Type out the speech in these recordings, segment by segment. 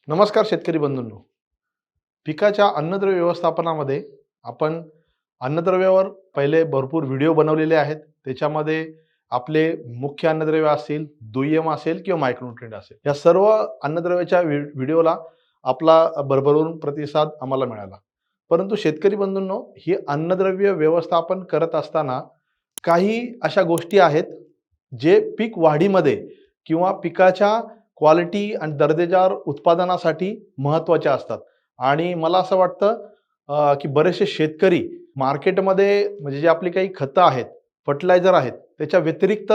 नमस्कार शेतकरी बंधूंनो. पिकाच्या अन्नद्रव्य व्यवस्थापनामध्ये आपण अन्नद्रव्यावर पहिले भरपूर व्हिडिओ बनवलेले आहेत. त्याच्यामध्ये आपले मुख्य अन्नद्रव्य असतील, दुय्यम असेल किंवा मायक्रोन्यूट्रिएंट असेल, या सर्व अन्नद्रव्याच्या व्हिडिओला आपला भरभरून प्रतिसाद आम्हाला मिळाला. परंतु शेतकरी बंधूंनो, ही अन्नद्रव्य व्यवस्थापन करत असताना काही अशा गोष्टी आहेत जे पीक वाढीमध्ये किंवा पिकाच्या क्वालिटी आणि दर्जेदार उत्पादनासाठी महत्त्वाच्या असतात. आणि मला असं वाटतं की बरेचसे शेतकरी मार्केटमध्ये म्हणजे जे आपली काही खतं आहेत, फर्टिलायझर आहेत, त्याच्या व्यतिरिक्त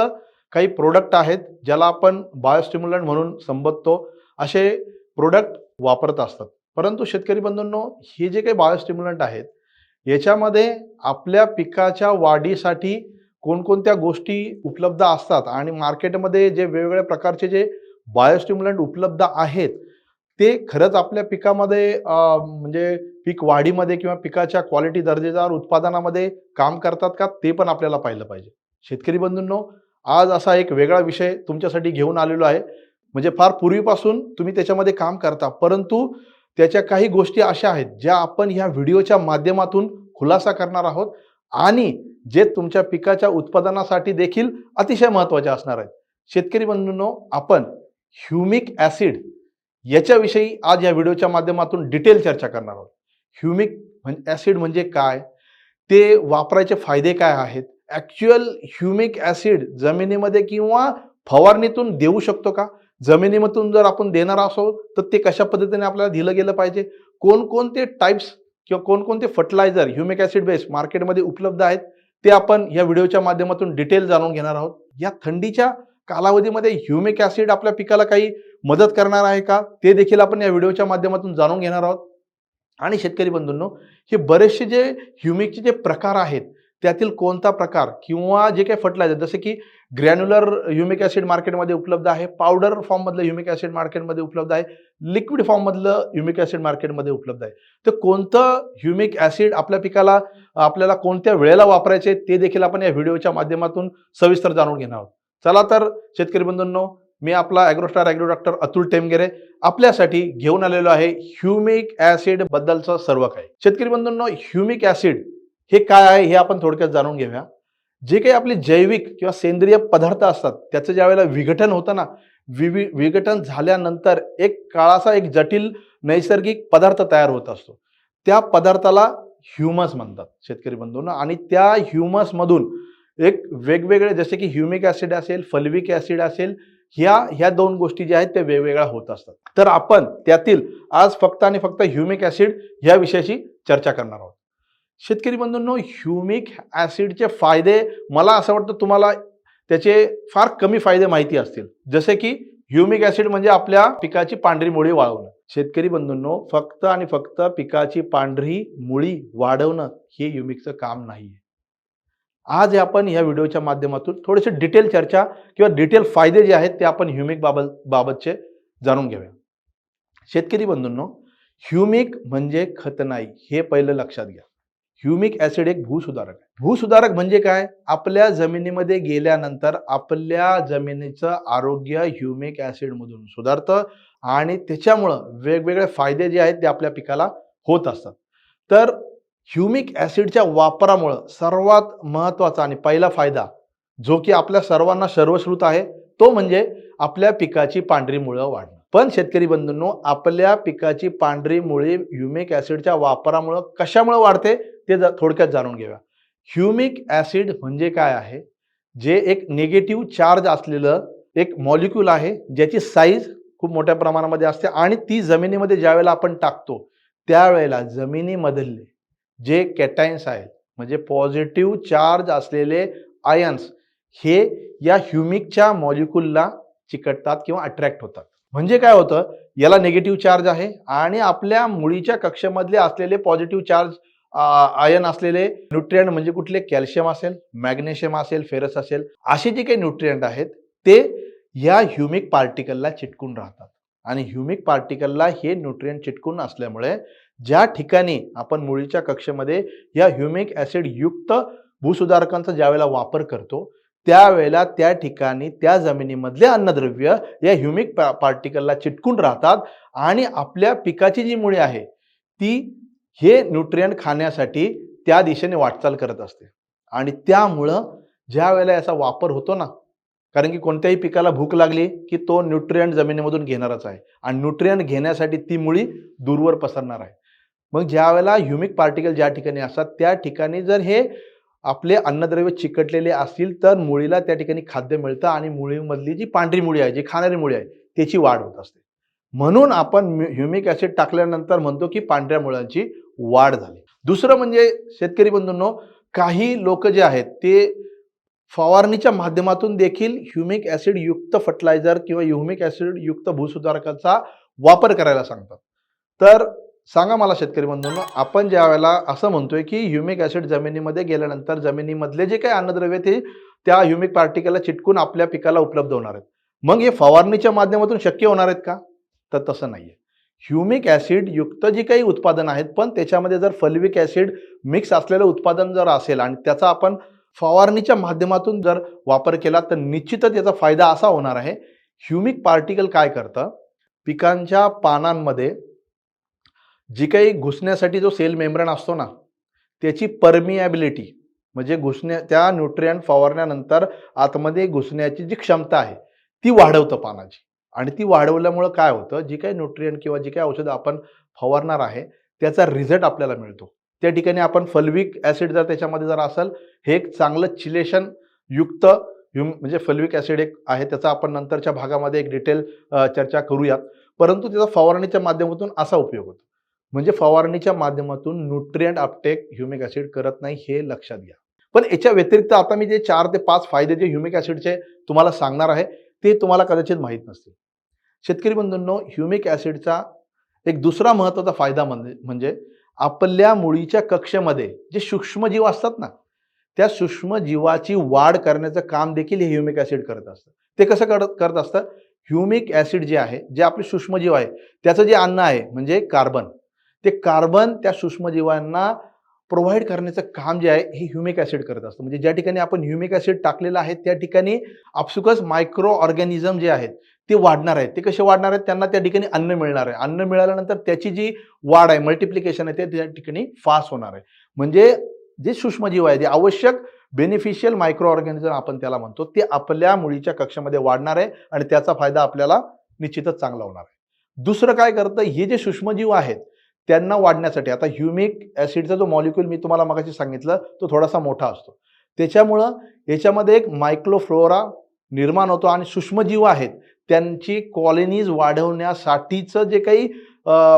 काही प्रोडक्ट आहेत ज्याला आपण बायोस्टिम्युलंट म्हणून संबोधतो, असे प्रोडक्ट वापरत असतात. परंतु शेतकरी बंधूंनो, हे जे काही बायोस्टिम्युलंट आहेत याच्यामध्ये आपल्या पिकाच्या वाढीसाठी कोणकोणत्या गोष्टी उपलब्ध असतात आणि मार्केटमध्ये जे वेगवेगळ्या प्रकारचे जे बायोस्टिम्युलंट उपलब्ध आहेत ते खरंच आपल्या पिकामध्ये म्हणजे पीक वाढीमध्ये किंवा पिकाच्या क्वालिटी दर्जेदार उत्पादनामध्ये काम करतात का, ते पण आपल्याला पाहिलं पाहिजे. शेतकरी बंधूंनो, आज असा एक वेगळा विषय तुमच्यासाठी घेऊन आलेलो आहे. म्हणजे फार पूर्वीपासून तुम्ही त्याच्यामध्ये काम करता, परंतु त्याच्या काही गोष्टी अशा आहेत ज्या आपण ह्या व्हिडिओच्या माध्यमातून खुलासा करणार आहोत आणि जे तुमच्या पिकाच्या उत्पादनासाठी देखील अतिशय महत्त्वाचे असणार आहेत. शेतकरी बंधूंनो, आपण ह्युमिक ॲसिड याच्याविषयी आज या व्हिडिओच्या माध्यमातून डिटेल चर्चा करणार आहोत. ह्युमिक ॲसिड म्हणजे काय, ते वापरायचे फायदे काय आहेत, ॲक्च्युअल ह्युमिक ॲसिड जमिनीमध्ये किंवा फवारणीतून देऊ शकतो का, जमिनीमधून जर आपण देणार असो तर ते कशा पद्धतीने आपल्याला दिलं गेलं पाहिजे, कोणकोणते टाईप्स किंवा कोणकोणते फर्टिलायझर ह्युमिक ॲसिड बेस मार्केटमध्ये उपलब्ध आहेत, ते आपण या व्हिडिओच्या माध्यमातून डिटेल जाणून घेणार आहोत. या थंडीच्या कालावधीमध्ये ह्युमिक ॲसिड आपल्या पिकाला काही मदत करणार आहे का, ते देखील आपण या व्हिडिओच्या माध्यमातून जाणून घेणार आहोत. आणि शेतकरी बंधूंनो, हे बरेचसे जे ह्युमिकचे जे प्रकार आहेत त्यातील कोणता प्रकार किंवा जे काही फर्टिलायझर, जसे की ग्रॅन्युलर ह्युमिक ॲसिड मार्केटमध्ये उपलब्ध आहे, पावडर फॉर्ममधलं ह्युमिक ॲसिड मार्केटमध्ये उपलब्ध आहे, लिक्विड फॉर्ममधलं ह्युमिक ॲसिड मार्केटमध्ये उपलब्ध आहे. तर कोणतं ह्युमिक ॲसिड आपल्या पिकाला आपल्याला कोणत्या वेळेला वापरायचे ते देखील आपण या व्हिडिओच्या माध्यमातून सविस्तर जाणून घेणार आहोत. चला तर शेतकरी बंधूंनो, मी आपला ॲग्रोस्टार ॲग्रो डॉक्टर अतुल टेमगेरे आपल्यासाठी घेऊन आलेलो आहे ह्युमिक ॲसिड बद्दलचं सर्व काही. शेतकरी बंधूंनो, ह्युमिक ॲसिड हे काय आहे हे आपण थोडक्यात जाणून घेऊया. जे काही आपले जैविक किंवा सेंद्रिय पदार्थ असतात त्याचं ज्या वेळेला विघटन होतं ना, विघटन झाल्यानंतर एक काळाचा एक जटिल नैसर्गिक पदार्थ तयार होत असतो. त्या पदार्थाला ह्युमस म्हणतात शेतकरी बंधूंनो. आणि त्या ह्युमसमधून एक वेगवेगळे, जसे की ह्युमिक ॲसिड असेल, फल्विक ॲसिड असेल, ह्या दोन गोष्टी ज्या आहेत त्या वेगवेगळ्या होत असतात. तर आपण त्यातील आज फक्त आणि फक्त ह्युमिक ॲसिड ह्या विषयाची चर्चा करणार आहोत. शेतकरी बंधूंनो, ह्युमिक ॲसिडचे फायदे मला असं वाटतं तुम्हाला त्याचे फार कमी फायदे माहिती असतील. जसे की ह्युमिक ॲसिड म्हणजे आपल्या पिकाची पांढरी मुळी वाढवणं. शेतकरी बंधूंनो, फक्त आणि फक्त पिकाची पांढरी मुळी वाढवणं हे ह्युमिकचं काम नाहीये. आज आपण या व्हिडिओच्या माध्यमातून थोडेसे डिटेल चर्चा किंवा डिटेल फायदे जे आहेत ते आपण ह्युमिक बाबतचे जाणून घेऊया. शेतकरी बंधूंनो, ह्युमिक म्हणजे खत नाही, हे पहिलं लक्षात घ्या. ह्युमिक ॲसिड एक भूसुधारक आहे. भूसुधारक म्हणजे काय, आपल्या जमिनीमध्ये गेल्यानंतर आपल्या जमिनीचं आरोग्य ह्युमिक ॲसिडमधून सुधारतं आणि त्याच्यामुळं वेगवेगळे फायदे जे आहेत ते आपल्या पिकाला होत असतात. तर ह्युमिक ॲसिडच्या वापरामुळं सर्वात महत्त्वाचा आणि पहिला फायदा जो की आपल्या सर्वांना सर्वश्रुत आहे तो म्हणजे आपल्या पिकाची पांढरी मुळं वाढणं. पण शेतकरी बंधूंनो, आपल्या पिकाची पांढरी मुळे ह्युमिक ॲसिडच्या वापरामुळं कशामुळे वाढते ते थोडक्यात जाणून घेऊया. ह्युमिक ॲसिड म्हणजे काय आहे, जे एक निगेटिव्ह चार्ज असलेलं एक मॉलिक्यूल आहे ज्याची साईज खूप मोठ्या प्रमाणामध्ये असते आणि ती जमिनीमध्ये ज्यावेळेला आपण टाकतो त्यावेळेला जमिनीमधले जे कॅटायन्स आहेत म्हणजे पॉझिटिव्ह चार्ज असलेले आयन्स हे या ह्युमिकच्या मॉलिक्यूलला चिकटतात किंवा अट्रॅक्ट होतात. म्हणजे काय होतं, याला निगेटिव्ह चार्ज आहे आणि आपल्या मुळीच्या कक्षेमधले असलेले पॉझिटिव्ह चार्ज आयन असलेले न्यूट्रिएंट म्हणजे कुठले, कॅल्शियम असेल, मॅग्नेशियम असेल, फेरस असेल, असे जे काही न्यूट्रिएंट आहेत ते या ह्युमिक पार्टिकलला चिटकून राहतात. आणि ह्युमिक पार्टिकलला हे न्यूट्रिएंट चिटकून असल्यामुळे ज्या ठिकाणी आपण मुळीच्या कक्षेमध्ये या ह्युमिक ॲसिड युक्त भूसुधारकांचा ज्यावेळेला वापर करतो त्यावेळेला त्या ठिकाणी त्या जमिनीमधले अन्नद्रव्य या ह्युमिक पार्टिकलला चिटकून राहतात आणि आपल्या पिकाची जी मुळे आहे ती हे न्यूट्रिएंट खाण्यासाठी त्या दिशेने वाटचाल करत असते. आणि त्यामुळं ज्या वेळेला याचा वापर होतो ना, कारण की कोणत्याही पिकाला भूक लागली की तो न्यूट्रिएंट जमिनीमधून घेणारच आहे आणि न्यूट्रिएंट घेण्यासाठी ती मुळी दूरवर पसरणार आहे. मग ज्या वेळेला ह्युमिक पार्टिकल ज्या ठिकाणी असतात त्या ठिकाणी जर हे आपले अन्नद्रव्य चिकटलेले असतील तर मुळीला त्या ठिकाणी खाद्य मिळतं आणि मुळीमधली जी पांढरी मुळी आहे, जी खाणारी मुळी आहे, त्याची वाढ होत असते. म्हणून आपण ह्युमिक ऍसिड टाकल्यानंतर म्हणतो की पांढऱ्या मुळांची वाढ झाली. दुसरं म्हणजे शेतकरी बंधूंनो, काही लोक जे आहेत ते फवारणीच्या माध्यमातून देखील ह्युमिक ऍसिड युक्त फर्टिलायझर किंवा ह्युमिक ऍसिड युक्त भूसुधारकाचा वापर करायला सांगतात. तर सांगा मला शेतकरी बंधूंनो, आपण ज्या वेळेला असं म्हणतोय की ह्युमिक ऍसिड जमिनीमध्ये गेल्यानंतर जमिनीमधले जे काही अन्नद्रव्य ते त्या ह्युमिक पार्टिकलला चिटकून आपल्या पिकाला उपलब्ध होणार आहेत. मग हे फवारणीच्या माध्यमातून शक्य होणार आहेत का? तर तसं नाहीये. ह्युमिक ऍसिड युक्त जी काही उत्पादन आहेत, पण त्याच्यामध्ये जर फॉल्विक ऍसिड मिक्स असलेलं उत्पादन जर असेल आणि त्याचा आपण फवारणीच्या माध्यमातून जर वापर केला तर निश्चितच याचा फायदा असा होणार आहे. ह्युमिक पार्टिकल काय करतं, पिकांच्या पानांमध्ये जी काही घुसण्यासाठी जो सेल मेम्ब्रेन असतो ना, त्याची परमिएबिलिटी म्हणजे त्या न्यूट्रिएंट फवारण्यानंतर आतमध्ये घुसण्याची जी क्षमता आहे ती वाढवतं पानाची. आणि ती वाढवल्यामुळं काय होतं, जी काही न्यूट्रिएंट किंवा जी काही औषधं आपण फवारणार आहे त्याचा रिझल्ट आपल्याला मिळतो. त्या ठिकाणी आपण फॉल्विक ऍसिड जर त्याच्यामध्ये जर असेल, हे एक चांगलं चिलेशन युक्त म्हणजे फॉल्विक ऍसिड एक आहे, त्याचा आपण नंतरच्या भागामध्ये एक डिटेल चर्चा करूयात. परंतु त्याचा फवारणीच्या माध्यमातून असा उपयोग होतो. म्हणजे फवारणीच्या माध्यमातून न्यूट्रिएंट अपटेक ह्युमिक ऍसिड करत नाही, हे लक्षात घ्या. पण याच्या व्यतिरिक्त आता मी जे 4 ते 5 फायदे जे ह्युमिक ऍसिडचे तुम्हाला सांगणार आहे ते तुम्हाला कदाचित माहीत नसतील. शेतकरी बंधूंनो, ह्युमिक ऍसिडचा एक दुसरा महत्त्वाचा फायदा म्हणजे आपल्या मुळीच्या कक्षेमध्ये जे सूक्ष्मजीव असतात ना, त्या सूक्ष्मजीवाची वाढ करण्याचं काम देखील हे ह्युमिक ऍसिड करत असतं. ते कसं करत असतं, ह्युमिक ऍसिड जे आहे, जे आपले सूक्ष्मजीव आहे त्याचं जे अन्न आहे म्हणजे कार्बन, ते कार्बन त्या सूक्ष्मजीवांना प्रोव्हाइड करण्याचं काम जे आहे हे ह्युमिक ऍसिड करत असतं. म्हणजे ज्या ठिकाणी आपण ह्युमिक ऍसिड टाकलेलं आहे त्या ठिकाणी आपसुकच मायक्रो ऑर्गॅनिझम जे आहेत ते वाढणार आहेत. ते कसे वाढणार आहेत, त्यांना त्या ठिकाणी अन्न मिळणार आहे. अन्न मिळाल्यानंतर त्याची जी वाढ आहे, मल्टिप्लिकेशन आहे, ते त्या ठिकाणी फास्ट होणार आहे. म्हणजे जे सूक्ष्मजीव आहे, जे आवश्यक बेनिफिशियल मायक्रो ऑर्गॅनिझम आपण त्याला म्हणतो, ते आपल्या मुळीच्या कक्षामध्ये वाढणार आहे आणि त्याचा फायदा आपल्याला निश्चितच चांगला होणार आहे. दुसरं काय करतं, हे जे सूक्ष्मजीव आहेत त्यांना वाढण्यासाठी, आता ह्युमिक ऍसिडचा जो मॉलिक्यूल मी तुम्हाला मगाशी सांगितलं तो थोडासा मोठा असतो, त्याच्यामुळं याच्यामध्ये एक मायक्रोफ्लोरा निर्माण होतो आणि सूक्ष्मजीव आहेत त्यांची कॉलनीज वाढवण्यासाठीचं जे काही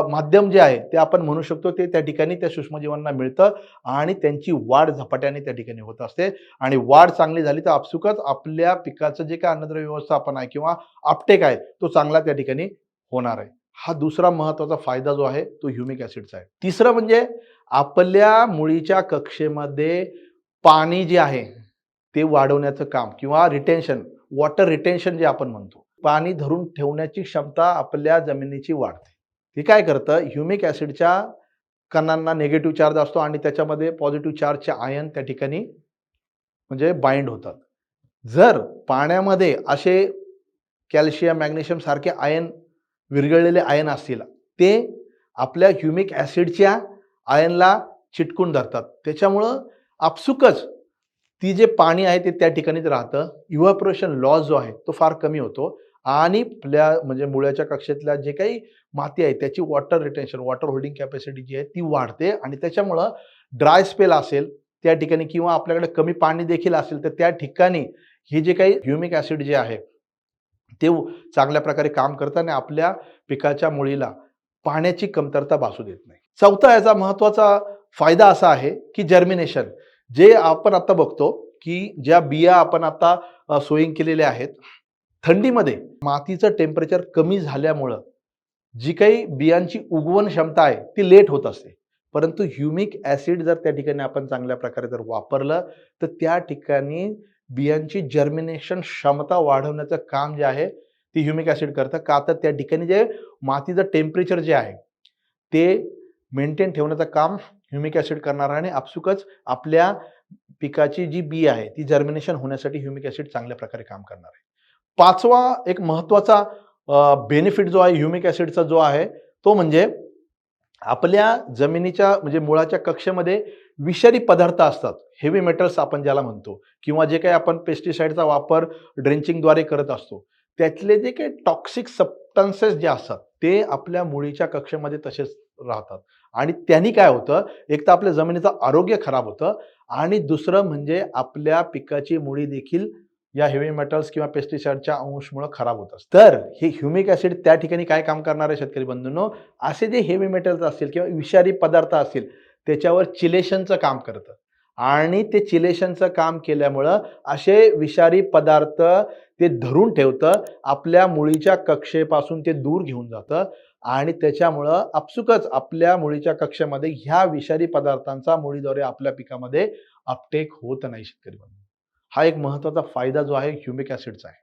माध्यम जे आहे ते आपण म्हणू शकतो ते त्या ठिकाणी त्या सूक्ष्मजीवांना मिळतं आणि त्यांची वाढ झपाट्याने त्या ठिकाणी होत असते. आणि वाढ चांगली झाली तर आपसुकच आपल्या पिकाचं जे काही अन्नद्रव्य व्यवस्थापन आहे किंवा अपटेक आहे तो चांगला त्या ठिकाणी होणार आहे. हा दुसरा महत्त्वाचा फायदा जो आहे तो ह्युमिक ऍसिडचा आहे. तिसरं म्हणजे आपल्या मुळीच्या कक्षेमध्ये पाणी जे आहे ते वाढवण्याचं काम किंवा रिटेन्शन, वॉटर रिटेन्शन जे आपण म्हणतो, पाणी धरून ठेवण्याची क्षमता आपल्या जमिनीची वाढते. हे काय करतं, ह्युमिक ऍसिडच्या कणांना निगेटिव्ह चार्ज असतो आणि त्याच्यामध्ये पॉझिटिव्ह चार्जचे आयन त्या ठिकाणी म्हणजे बाइंड होतात. जर पाण्यामध्ये असे कॅल्शियम, मॅग्नेशियम सारखे आयन, विरघळलेले आयन असतील, ते आपल्या ह्युमिक ऍसिडच्या आयनला चिटकून धरतात. त्याच्यामुळं आपसुकच ती जे पाणी आहे ते त्या ठिकाणीच राहतं. इव्हॅपोरेशन लॉस जो आहे तो फार कमी होतो आणि आपल्या म्हणजे मुळ्याच्या कक्षेतल्या जे काही माती आहे त्याची water retention, water holding capacity जी आहे ती वाढते आणि त्याच्यामुळं ड्राय स्पेल असेल त्या ठिकाणी किंवा आपल्याकडे कमी पाणी देखील असेल तर त्या ठिकाणी हे जे काही ह्युमिक ऍसिड जे आहे ते चांगल्या प्रकारे काम करतं आणि आपल्या पिकाच्या मुळीला पाण्याची कमतरता भासू देत नाही. चौथा याचा महत्त्वाचा फायदा असा आहे की जर्मिनेशन. जे आपण आता बघतो की ज्या बिया आपण आता सोईंग केलेल्या आहेत, थंडीमध्ये मातीचं टेम्परेचर कमी झाल्यामुळं जी काही बियांची उगवण क्षमता आहे ती लेट होत असते. परंतु ह्युमिक ऍसिड जर त्या ठिकाणी आपण चांगल्या प्रकारे जर वापरलं तर त्या ठिकाणी बियांची जर्मिनेशन क्षमता वाढवण्याचं काम जे आहे ते ह्युमिक ऍसिड करतं. का तर त्या ठिकाणी जे मातीचं टेम्परेचर जे आहे ते मेंटेन ठेवण्याचं काम ह्युमिक ऍसिड करणार आणि आपसुकच आपल्या पिकाची जी बी आहे ती जर्मिनेशन होण्यासाठी ह्युमिक ऍसिड चांगल्या प्रकारे काम करणार आहे. पाचवा एक महत्वाचा बेनिफिट जो आहे ह्युमिक ऍसिडचा जो आहे तो म्हणजे आपल्या जमिनीच्या म्हणजे मुळाच्या कक्षेमध्ये विषारी पदार्थ असतात, हेवी मेटल्स आपण ज्याला म्हणतो, किंवा जे काही आपण पेस्टिसाइडचा वापर ड्रेंचिंगद्वारे करत असतो, त्यातले जे काही टॉक्सिक सबस्टन्सेस जे असतात ते आपल्या मुळीच्या कक्षेमध्ये तसेच राहतात. आणि त्यांनी काय होतं, एक तर आपल्या जमिनीचं आरोग्य खराब होतं आणि दुसरं म्हणजे आपल्या पिकाची मुळी देखील या हेवी मेटल्स किंवा पेस्टिसाइडच्या अंशमुळे खराब होत असतात. तर हे ह्युमिक ऍसिड त्या ठिकाणी काय काम करणार आहे शेतकरी बंधूंनो, असे जे हेवी मेटल्स असतील किंवा विषारी पदार्थ असतील त्याच्यावर चिलेशनचं काम करतं आणि ते चिलेशनचं काम केल्यामुळं असे विषारी पदार्थ ते धरून ठेवतं, आपल्या मुळीच्या कक्षेपासून ते दूर घेऊन जातं आणि त्याच्यामुळं आपसुकच आपल्या मुळीच्या कक्षेमध्ये ह्या विषारी पदार्थांचा मुळीद्वारे आपल्या पिकामध्ये अपटेक होत नाही शेतकरी बंधू. हा एक महत्वाचा फायदा जो आहे ह्युमिक ऍसिडचा आहे.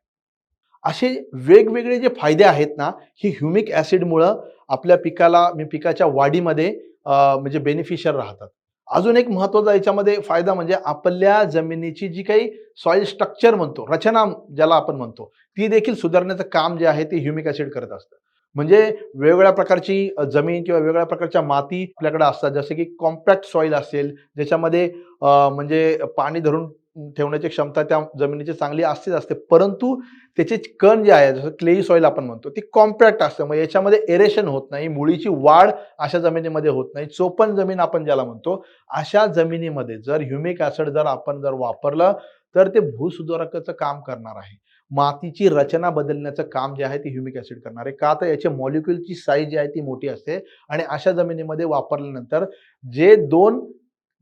असे वेगवेगळे जे फायदे आहेत ना, हे ह्युमिक ऍसिडमुळं आपल्या पिकाच्या वाढीमध्ये म्हणजे बेनिफिशियल राहतात. अजून एक महत्वाचा याच्यामध्ये फायदा म्हणजे आपल्या जमिनीची जी काही सॉइल स्ट्रक्चर म्हणतो, रचना ज्याला आपण म्हणतो, ती देखील सुधारण्याचं काम जे आहे ते ह्युमिक ऍसिड करत असतं. म्हणजे वेगवेगळ्या प्रकारची जमीन किंवा वेगवेगळ्या प्रकारच्या माती आपल्याकडे असतात, जसे की कॉम्पॅक्ट सॉइल असेल, ज्याच्यामध्ये म्हणजे पाणी धरून ठेवण्याची क्षमता त्या जमिनीची चांगली असतेच असते, परंतु त्याचे कण जे आहे जसं क्लेई सॉइल आपण म्हणतो ती कॉम्पॅक्ट असते, मग याच्यामध्ये एरेशन होत नाही, मुळीची वाढ अशा जमिनीमध्ये होत नाही. चोपण जमीन आपण ज्याला म्हणतो, अशा जमिनीमध्ये जर ह्युमिक ऍसिड आपण वापरलं तर ते भूसुधारकाचं काम करणार आहे. मातीची रचना बदलण्याचं काम जे आहे ते ह्युमिक ऍसिड करणार आहे. का तर याचे मॉलिक्युलची साईज जी आहे ती मोठी असते आणि अशा जमिनीमध्ये वापरल्यानंतर जे दोन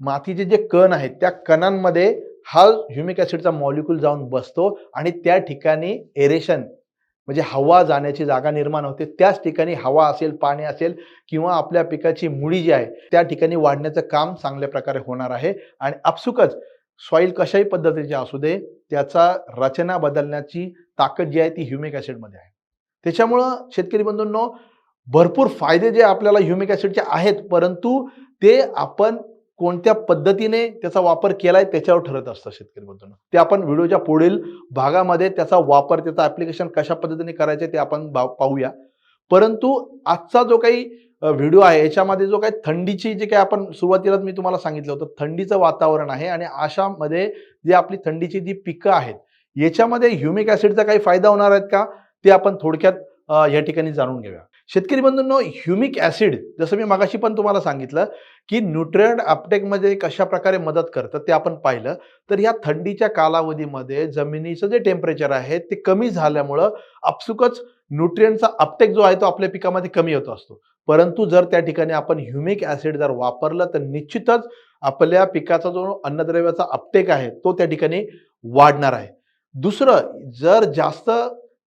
मातीचे जे कण आहेत त्या कणांमध्ये हा ह्युमिक ऍसिडचा मॉलिक्यूल जाऊन बसतो आणि त्या ठिकाणी एरेशन म्हणजे हवा जाण्याची जागा निर्माण होते. त्याच ठिकाणी हवा असेल, पाणी असेल किंवा आपल्या पिकाची मुळी जी आहे त्या ठिकाणी वाढण्याचं काम चांगल्या प्रकारे होणार आहे आणि आपसुकच सॉइल कशाही पद्धतीचे असू दे, त्याचा रचना बदलण्याची ताकद जी आहे ती ह्युमिक ऍसिडमध्ये आहे. त्याच्यामुळं शेतकरी बंधूंनो, भरपूर फायदे जे आपल्याला ह्युमिक ऍसिडचे आहेत, परंतु ते आपण कोणत्या पद्धतीने त्याचा वापर केलाय त्याच्यावर ठरत असतं शेतकरी बंधूंनो. ते आपण व्हिडिओच्या पुढील भागामध्ये त्याचा वापर, त्याचं ऍप्लिकेशन कशा पद्धतीने करायचे ते आपण पाहूया. परंतु आजचा जो काही व्हिडिओ आहे याच्यामध्ये जो काही थंडीची जे काही आपण सुरुवातीलाच मी तुम्हाला सांगितलं होतं, थंडीचं वातावरण आहे आणि अशामध्ये जी आपली थंडीची जी पिकं आहेत याच्यामध्ये ह्युमिक ऍसिडचा काही फायदा होणार आहेत का, ते आपण थोडक्यात या ठिकाणी जाणून घेऊया. शेतकरी बंधूंनो, ह्युमिक ऍसिड जसं मी मगाशी पण तुम्हाला सांगितलं की न्यूट्रिएंट अपटेकमध्ये कशा प्रकारे मदत करतं ते आपण पाहिलं. तर या थंडीच्या कालावधीमध्ये जमिनीचं जे टेम्परेचर आहे ते कमी झाल्यामुळं आपसुकच न्यूट्रिएंटचा अपटेक जो आहे तो आपल्या पिकामध्ये कमी होत असतो. परंतु जर त्या ठिकाणी आपण ह्युमिक ऍसिड जर वापरलं तर निश्चितच आपल्या पिकाचा जो अन्नद्रव्याचा अपटेक आहे तो त्या ठिकाणी वाढणार आहे. दुसरं, जर जास्त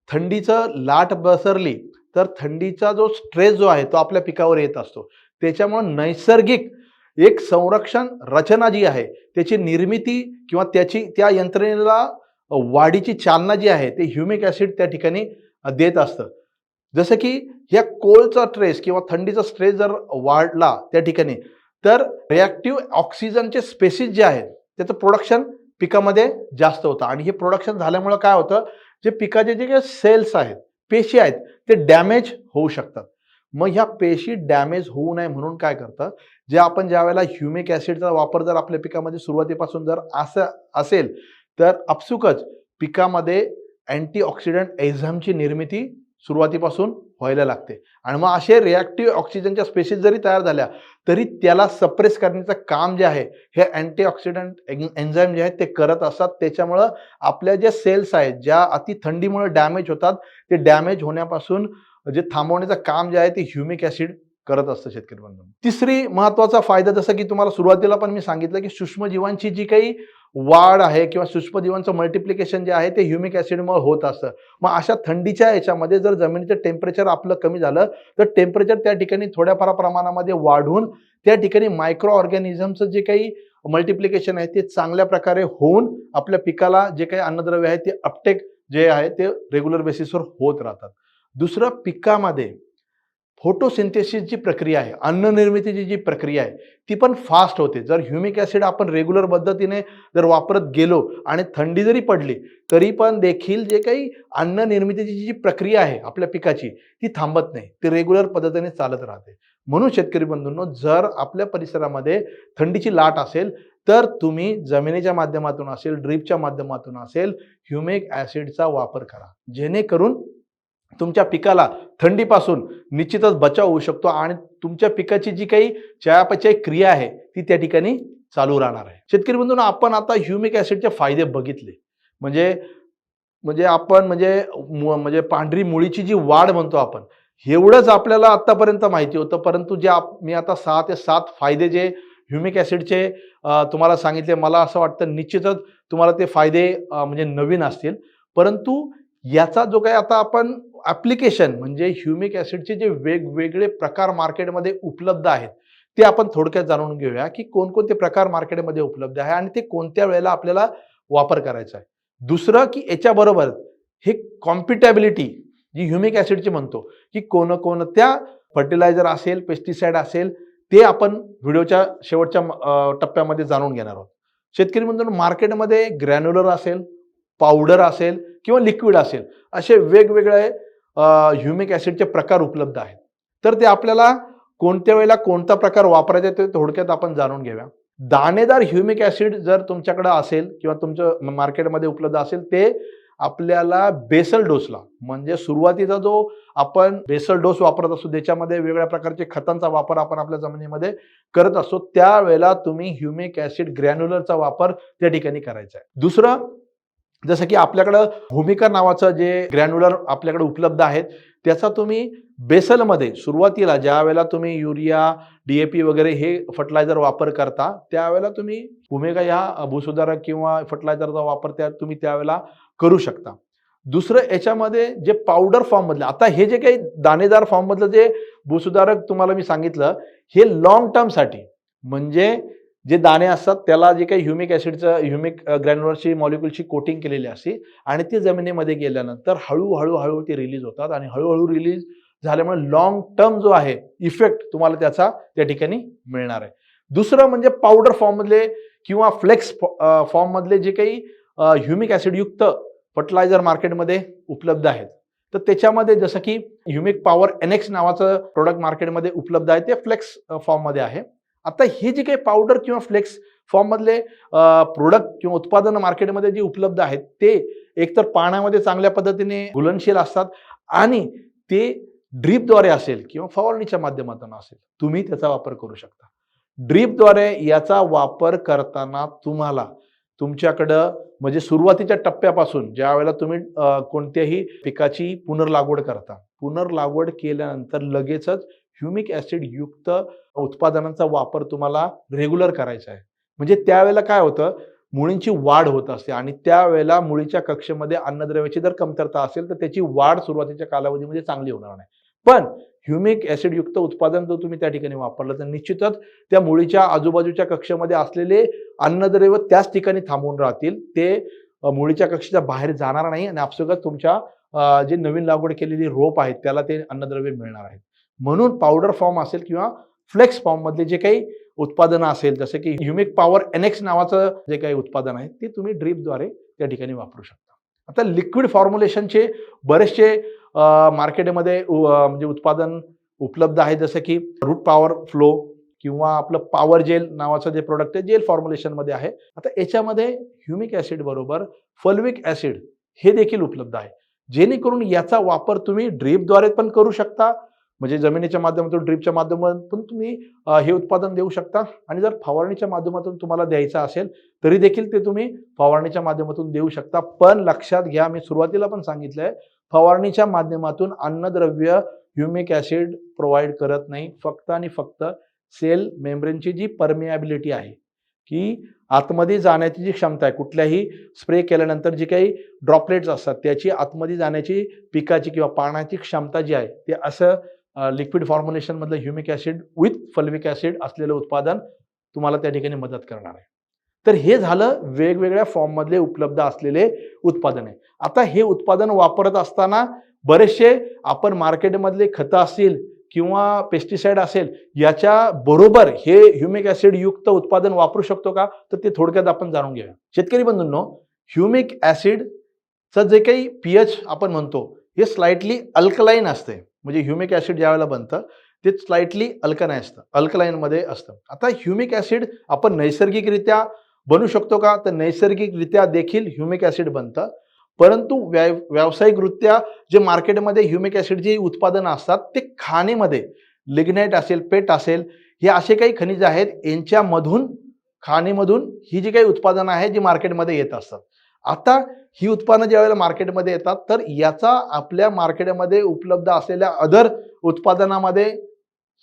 थंडीचं लाट बसरली तर थंडीचा जो स्ट्रेस जो आहे तो आपल्या पिकावर येत असतो. त्याच्यामुळे नैसर्गिक एक संरक्षण रचना जी आहे त्याची निर्मिती किंवा त्या यंत्रणेला वाढीची चालना जी आहे ते ह्युमिक ऍसिड त्या ठिकाणी देत असतं. जसं की या कोल्डचा स्ट्रेस किंवा थंडीचा स्ट्रेस जर वाढला त्या ठिकाणी तर रिॲक्टिव्ह ऑक्सिजनचे स्पेसिस जे आहेत त्याचं प्रोडक्शन पिकामध्ये जास्त होतं आणि हे प्रोडक्शन झाल्यामुळे काय होतं, जे पिकाचे जे काही सेल्स आहेत, पेशी आहेत, ते डॅमेज होऊ शकतात. मग ह्या पेशी डॅमेज होऊ नये म्हणून काय करतं, जे आपण ज्यावेळेला ह्युमिक ऍसिडचा वापर जर आपल्या पिकामध्ये सुरुवातीपासून जर असं असेल तर आपसुकच पिकामध्ये अँटीऑक्सिडंट एन्झाईमची निर्मिती सुरुवातीपासून व्हायला लागते आणि मग असे रिॲक्टिव्ह ऑक्सिजनच्या स्पेसिस जरी तयार झाल्या तरी त्याला सप्रेस करण्याचं काम जे आहे हे अँटीऑक्सिडंट एन्झाईम जे आहेत ते करत असतात. त्याच्यामुळं आपल्या ज्या सेल्स आहेत ज्या अति थंडीमुळे डॅमेज होतात ते डॅमेज होण्यापासून जे थांबवण्याचं काम जे आहे ते ह्युमिक ऍसिड करत असतं शेतकरी बंधूंनो. तिसरी महत्वाचा फायदा, जसं की तुम्हाला सुरुवातीला पण मी सांगितलं की सूक्ष्मजीवांची जी काही वाढ आहे किंवा सूक्ष्मजीवांचं मल्टिप्लिकेशन जे आहे ते ह्युमिक ऍसिडमुळे होत असतं. मग अशा थंडीच्या याच्यामध्ये जर जमिनीचं टेम्परेचर आपलं कमी झालं तर टेम्परेचर त्या ठिकाणी थोड्याफार प्रमाणामध्ये वाढून त्या ठिकाणी मायक्रो ऑर्गॅनिझमचं जे काही मल्टिप्लिकेशन आहे ते चांगल्या प्रकारे होऊन आपल्या पिकाला जे काही अन्नद्रव्य आहे ते अपटेक जे आहे ते रेग्युलर बेसिसवर होत राहतात. दुसरं, पिकामध्ये फोटोसिंथेसिसची प्रक्रिया आहे, अन्न निर्मितीची जी प्रक्रिया आहे ती पण फास्ट होते. जर ह्युमिक ॲसिड आपण रेग्युलर पद्धतीने जर वापरत गेलो आणि थंडी जरी पडली तरी पण देखील जे काही अन्न निर्मितीची जी प्रक्रिया आहे आपल्या पिकाची ती थांबत नाही, ती रेग्युलर पद्धतीने चालत राहते. म्हणून शेतकरी बंधूंनो, जर आपल्या परिसरामध्ये थंडीची लाट असेल तर तुम्ही जमिनीच्या माध्यमातून असेल, ड्रीपच्या माध्यमातून असेल, ह्युमिक ॲसिडचा वापर करा, जेणेकरून तुमच्या पिकाला थंडीपासून निश्चितच बचाव होऊ शकतो आणि तुमच्या पिकाची जी काही चयापचय क्रिया आहे ती त्या ठिकाणी चालू राहणार आहे. शेतकरी बंधूंनो, आपण आता ह्युमिक ॲसिडचे फायदे बघितले. म्हणजे म्हणजे आपण म्हणजे पांढरी मुळीची जी वाढ म्हणतो आपण, एवढंच आपल्याला आतापर्यंत माहिती होतं. परंतु जे मी आता 6 ते 7 फायदे जे ह्युमिक ॲसिडचे तुम्हाला सांगितले, मला असं वाटतं निश्चितच तुम्हाला ते फायदे म्हणजे नवीन असतील. परंतु याचा जो काही आता आपण ॲप्लिकेशन म्हणजे ह्युमिक ॲसिडचे जे वेगवेगळे प्रकार मार्केटमध्ये उपलब्ध आहेत ते आपण थोडक्यात जाणून घेऊया की कोणकोणते प्रकार मार्केटमध्ये उपलब्ध आहे आणि ते कोणत्या वेळेला आपल्याला वापर करायचा आहे. दुसरं की याच्याबरोबर हे कॉम्पिटॅबिलिटी जी ह्युमिक ॲसिडची म्हणतो की कोणत्या फर्टिलायझर असेल, पेस्टिसाइड असेल, ते आपण व्हिडिओच्या शेवटच्या टप्प्यामध्ये जाणून घेणार आहोत. शेतकरी बंधूंनो, मार्केटमध्ये ग्रॅन्युलर असेल, पावडर असेल किंवा लिक्विड असेल, असे वेगवेगळे ह्युमिक ॲसिडचे प्रकार उपलब्ध आहेत. तर ते आपल्याला कोणत्या वेळेला कोणता प्रकार वापरायचा ते थोडक्यात आपण जाणून घेऊया. दाणेदार ह्युमिक ॲसिड जर तुमच्याकडे असेल किंवा तुमच्या मार्केटमध्ये उपलब्ध असेल, ते आपल्याला बेसल डोसला म्हणजे सुरुवातीचा जो आपण बेसल डोस वापरत असतो, त्याच्यामध्ये वेगवेगळ्या प्रकारचे खतांचा वापर आपण आपल्या जमिनीमध्ये करत असतो, त्यावेळेला तुम्ही ह्युमिक ॲसिड ग्रॅन्युलरचा वापर त्या ठिकाणी करायचा आहे. दुसरं, जसं की आपल्याकडं भूमिका नावाचं जे ग्रॅन्युलर आपल्याकडे उपलब्ध आहेत, त्याचा तुम्ही बेसलमध्ये सुरुवातीला ज्या वेळेला तुम्ही युरिया, DAP वगैरे हे फर्टिलायझर वापर करता, त्यावेळेला तुम्ही भूमिका ह्या भूसुधारक किंवा फर्टिलायझरचा वापर तुम्ही त्यावेळेला करू शकता. दुसरं, याच्यामध्ये जे पावडर फॉर्ममधलं, आता हे जे काही दाणेदार फॉर्ममधलं जे भूसुधारक तुम्हाला मी सांगितलं, हे लॉंग टर्मसाठी म्हणजे जे दाणे असतात त्याला जे काही ह्युमिक ॲसिडचं ह्युमिक ग्रॅन्युलरची मॉलिक्युलची कोटिंग केलेली असते आणि ती जमिनीमध्ये गेल्यानंतर हळूहळू ते रिलीज होतात आणि हळूहळू रिलीज झाल्यामुळे लॉंग टर्म जो आहे इफेक्ट तुम्हाला त्याचा त्या ठिकाणी मिळणार आहे. दुसरं म्हणजे पावडर फॉर्ममधले किंवा फ्लेक्स फॉर्ममधले जे काही ह्युमिक ॲसिड युक्त फर्टिलायझर मार्केटमध्ये उपलब्ध आहेत, तर त्याच्यामध्ये जसं की ह्युमिक पॉवर NX नावाचं प्रोडक्ट मार्केटमध्ये उपलब्ध आहे, ते फ्लेक्स फॉर्ममध्ये आहे. आता हे जे काही पावडर किंवा फ्लेक्स फॉर्ममधले प्रोडक्ट किंवा उत्पादन मार्केटमध्ये जे उपलब्ध आहेत, ते एकतर पाण्यामध्ये चांगल्या पद्धतीने घुलनशील असतात आणि ते ड्रीपद्वारे असेल किंवा फवारणीच्या माध्यमातून असेल, तुम्ही त्याचा वापर करू शकता. ड्रीपद्वारे याचा वापर करताना तुम्हाला तुमच्याकडं म्हणजे सुरुवातीच्या टप्प्यापासून ज्या वेळेला तुम्ही कोणत्याही पिकाची पुनर्लागवड करता, पुनर्लागवड केल्यानंतर लगेचच ह्युमिक ॲसिड युक्त उत्पादनांचा वापर तुम्हाला रेग्युलर करायचा आहे. म्हणजे त्यावेळेला काय होतं, मुळींची वाढ होत असते आणि त्यावेळेला मुळीच्या कक्षेमध्ये अन्नद्रव्याची जर कमतरता असेल तर त्याची वाढ सुरुवातीच्या कालावधीमध्ये चांगली होणार नाही. पण ह्युमिक ॲसिड युक्त उत्पादन जर तुम्ही त्या ठिकाणी वापरलं तर निश्चितच त्या मुळीच्या आजूबाजूच्या कक्षेमध्ये असलेले अन्नद्रव्य त्याच ठिकाणी थांबून राहतील, ते मुळीच्या कक्षेच्या बाहेर जाणार नाही आणि आपसुकच तुमच्या जे नवीन लागवड केलेली रोप आहेत त्याला ते अन्नद्रव्य मिळणार आहेत. म्हणून पावडर फॉर्म असेल किंवा फ्लेक्स फॉर्म मधले जे काही उत्पादनं असेल, जसे की ह्युमिक पॉवर NX नावाचं जे काही उत्पादन आहे, ते तुम्ही ड्रीपद्वारे त्या ठिकाणी वापरू शकता. आता लिक्विड फॉर्म्युलेशनचे बरेचसे मार्केटमध्ये म्हणजे उत्पादन उपलब्ध आहे, जसं की रूट पॉवर फ्लो किंवा आपलं पॉवर जेल नावाचं जे प्रोडक्ट आहे, जेल फॉर्म्युलेशनमध्ये आहे. आता याच्यामध्ये ह्युमिक ॲसिड बरोबर फल्विक ॲसिड हे देखील उपलब्ध आहे, जेणेकरून याचा वापर तुम्ही ड्रीपद्वारे पण करू शकता, म्हणजे जमिनीच्या माध्यमातून ड्रीपच्या माध्यमातून तुम्ही हे उत्पादन देऊ शकता आणि जर फवारणीच्या माध्यमातून तुम्हाला द्यायचं असेल तरी देखील ते तुम्ही फवारणीच्या माध्यमातून देऊ शकता. पण लक्षात घ्या, मी सुरुवातीला पण सांगितलंय, फवारणीच्या माध्यमातून अन्नद्रव्य ह्युमिक ॲसिड प्रोव्हाइड करत नाही. फक्त आणि फक्त सेल मेम्ब्रेनची जी परमिएबिलिटी आहे, की आतमध्ये जाण्याची जी क्षमता आहे, कुठल्याही स्प्रे केल्यानंतर जी काही ड्रॉपलेट्स असतात त्याची आतमध्ये जाण्याची पिकाची किंवा पाण्याची क्षमता जी आहे, ते असं लिक्विड फॉर्म्युलेशन मधलं humic acid with fulvic acid असलेलं उत्पादन तुम्हाला त्या ठिकाणी मदत करणार आहे. तर हे झालं वेगवेगळ्या फॉर्म मधले उपलब्ध असलेले उत्पादन आहे. आता हे उत्पादन वापरत असताना बरेचसे आपण मार्केटमधले खतं असतील किंवा पेस्टिसाइड असेल याच्या बरोबर हे ह्युमिक ऍसिड युक्त उत्पादन वापरू शकतो का, तर ते थोडक्यात आपण जाणून घेऊया. शेतकरी बंधूंनो, ह्युमिक ऍसिडचं जे काही पीएच आपण म्हणतो हे स्लाइटली अल्कलाईन असते. म्हणजे ह्युमिक ऍसिड ज्यावेळेला बनतं ते स्लाइटली अल्कलाईन मध्ये असतं. आता ह्युमिक ऍसिड आपण नैसर्गिकरित्या बनू शकतो का, तर नैसर्गिकरित्या देखील ह्युमिक ऍसिड बनतं. परंतु व्यावसायिकरित्या जे मार्केटमध्ये ह्युमिक ऍसिडची उत्पादनं असतात ते खाणीमध्ये लिग्नाइट असेल, पेट असेल, हे असे काही खनिज आहेत यांच्यामधून खाणीमधून ही जी काही उत्पादनं आहेत जी मार्केटमध्ये येत असतात. आता ही उत्पादनं ज्यावेळेला मार्केटमध्ये येतात तर याचा आपल्या मार्केटमध्ये उपलब्ध असलेल्या अदर उत्पादनामध्ये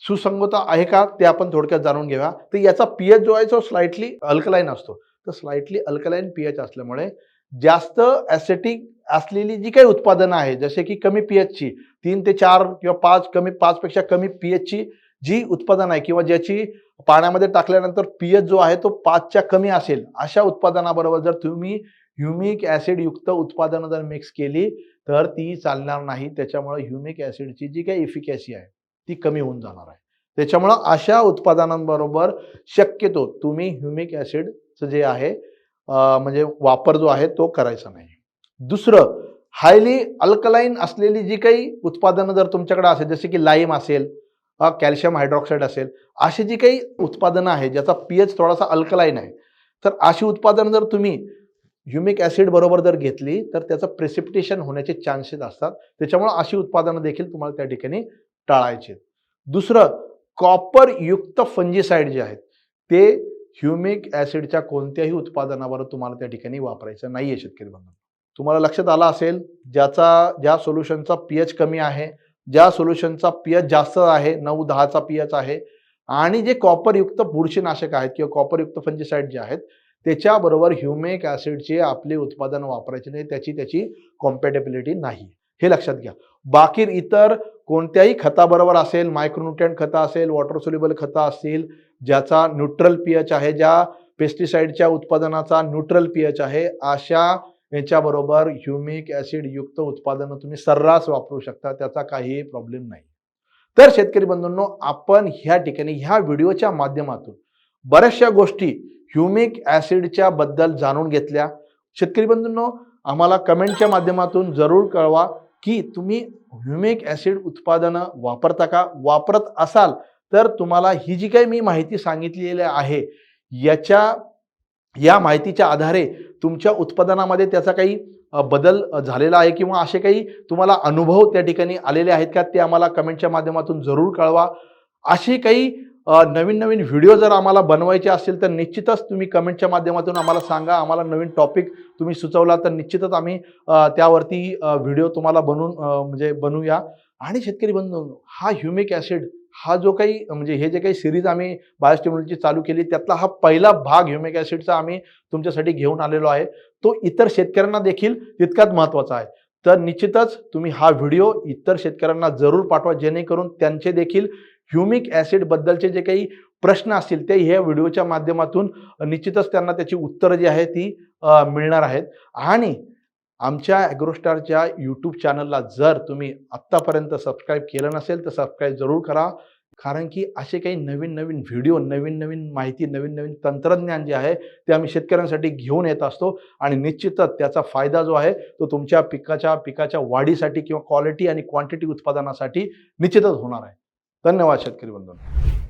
सुसंगता आहे का ते आपण थोडक्यात जाणून घेऊया. तर याचा पीएच जो आहे तो स्लाइटली अल्कलाईन असतो. तर स्लाइटली अल्कलाईन पीएच असल्यामुळे जास्त ऍसिटिक असलेली जी काही उत्पादनं आहेत, जसे की कमी पीएचची 3 ते 4 किंवा 5 पेक्षा कमी पीएचची जी उत्पादन आहे किंवा ज्याची पाण्यामध्ये टाकल्यानंतर पीएच जो आहे तो 5च्या कमी असेल, अशा उत्पादनाबरोबर जर तुम्ही ह्युमिक ऍसिड युक्त उत्पादनं जर मिक्स केली तर ती चालणार नाही. त्याच्यामुळे ह्युमिक ऍसिडची जी काही इफिकॅसी आहे ती कमी होऊन जाणार आहे. त्याच्यामुळं अशा उत्पादनांबरोबर शक्यतो तुम्ही ह्युमिक ऍसिडचं जे आहे म्हणजे वापर जो आहे तो करायचा नाही. दुसरं, हायली अल्कलाईन असलेली जी काही उत्पादनं जर तुमच्याकडे असेल, जसे की लाईम असेल, कॅल्शियम हायड्रॉक्साईड असेल, अशी जी काही उत्पादनं आहेत ज्याचा पीएच थोडासा अल्कलाईन आहे, तर अशी उत्पादनं जर तुम्ही ह्युमिक ऍसिड बरोबर जर घेतली तर त्याचं प्रेसिपिटेशन होण्याचे चान्सेस असतात. त्याच्यामुळे अशी उत्पादनं देखील तुम्हाला त्या ठिकाणी टाळायची. दुसरं, कॉपर युक्त फंजिसाइड जे आहेत ते ह्युमिक ऍसिडच्या कोणत्याही उत्पादनावर तुम्हाला त्या ठिकाणी वापरायचं नाहीये. शेतकरी बंधू, तुम्हाला लक्षात आलं असेल, ज्या सोल्युशनचा पीएच कमी आहे, ज्या सोल्युशनचा पीएच जास्त आहे, 9-10चा पीएच आहे, आणि जे कॉपरयुक्त बुरशीनाशक आहेत किंवा कॉपरयुक्त फंजिसाइड जे आहेत त्याच्याबरोबर ह्युमिक ऍसिडचे आपले उत्पादन वापरायचे नाही, त्याची कॉम्पॅटेबिलिटी नाही, हे लक्षात घ्या. बाकी इतर कोणत्याही खताबरोबर असेल, मायक्रोन्यूट्रिएंट खतं असेल, वॉटर सोल्युबल खतं असतील, ज्याचा न्यूट्रल पीएच आहे, ज्या पेस्टिसाइडच्या उत्पादनाचा न्यूट्रल पीएच आहे, अशा याच्याबरोबर ह्युमिक ऍसिड युक्त उत्पादनं तुम्ही सर्रास वापरू शकता, त्याचा काही प्रॉब्लेम नाही. तर शेतकरी बंधूंनो, आपण ह्या ठिकाणी ह्या व्हिडिओच्या माध्यमातून बऱ्याचशा गोष्टी ह्युमिक ऍसिडच्या बद्दल जाणून घेतल्या. शेतकरी बंधूंनो, आम्हाला कमेंटच्या माध्यमातून जरूर कळवा की तुम्ही ह्युमिक ऍसिड उत्पादनं वापरता का? वापरत असाल तर तुम्हाला ही जी काही मी माहिती सांगितलेली आहे या माहितीच्या आधारे तुमच्या उत्पादनामध्ये त्याचा काही बदल झालेला आहे किंवा असे काही तुम्हाला अनुभव त्या ठिकाणी आलेले आहेत का, ते आम्हाला कमेंटच्या माध्यमातून जरूर कळवा. असे काही नवीन व्हिडिओ जर आम्हाला बनवायचे असतील तर निश्चितच तुम्ही कमेंटच्या माध्यमातून आम्हाला सांगा. आम्हाला नवीन टॉपिक तुम्ही सुचवला तर निश्चितच आम्ही त्यावरती व्हिडिओ तुम्हाला बनवूया. आणि शेतकरी बंधूंनो, हा ह्युमिक ऍसिड हा जो काही म्हणजे हे जे काही सिरीज आम्ही बायोस्टिम्युलंटची चालू केली त्यातला हा पहिला भाग ह्युमिक ऍसिडचा आम्ही तुमच्यासाठी घेऊन आलेलो आहे. तो इतर शेतकऱ्यांना देखील तितकाच महत्त्वाचा आहे. तर निश्चितच तुम्ही हा व्हिडिओ इतर शेतकऱ्यांना जरूर पाठवा, जेणेकरून त्यांचे देखील ह्युमिक ऍसिड बद्दलचे जे काही प्रश्न असतील ते ह्या व्हिडिओच्या माध्यमातून निश्चितच त्यांना त्याची उत्तरं जी आहे ती मिळणार आहेत. आणि आमच्या ॲग्रोस्टारच्या यूट्यूब चॅनलला जर तुम्ही आत्तापर्यंत सबस्क्राईब केलं नसेल तर सबस्क्राईब जरूर करा. कारण की असे काही नवीन व्हिडिओ, नवीन माहिती, नवीन तंत्रज्ञान जे आहे ते आम्ही शेतकऱ्यांसाठी घेऊन येत असतो. आणि निश्चितच त्याचा फायदा जो आहे तो तुमच्या पिकाच्या वाढीसाठी किंवा क्वालिटी आणि क्वांटिटी उत्पादनासाठी निश्चितच होणार आहे. धन्यवाद शेतकरी बंधूंनो.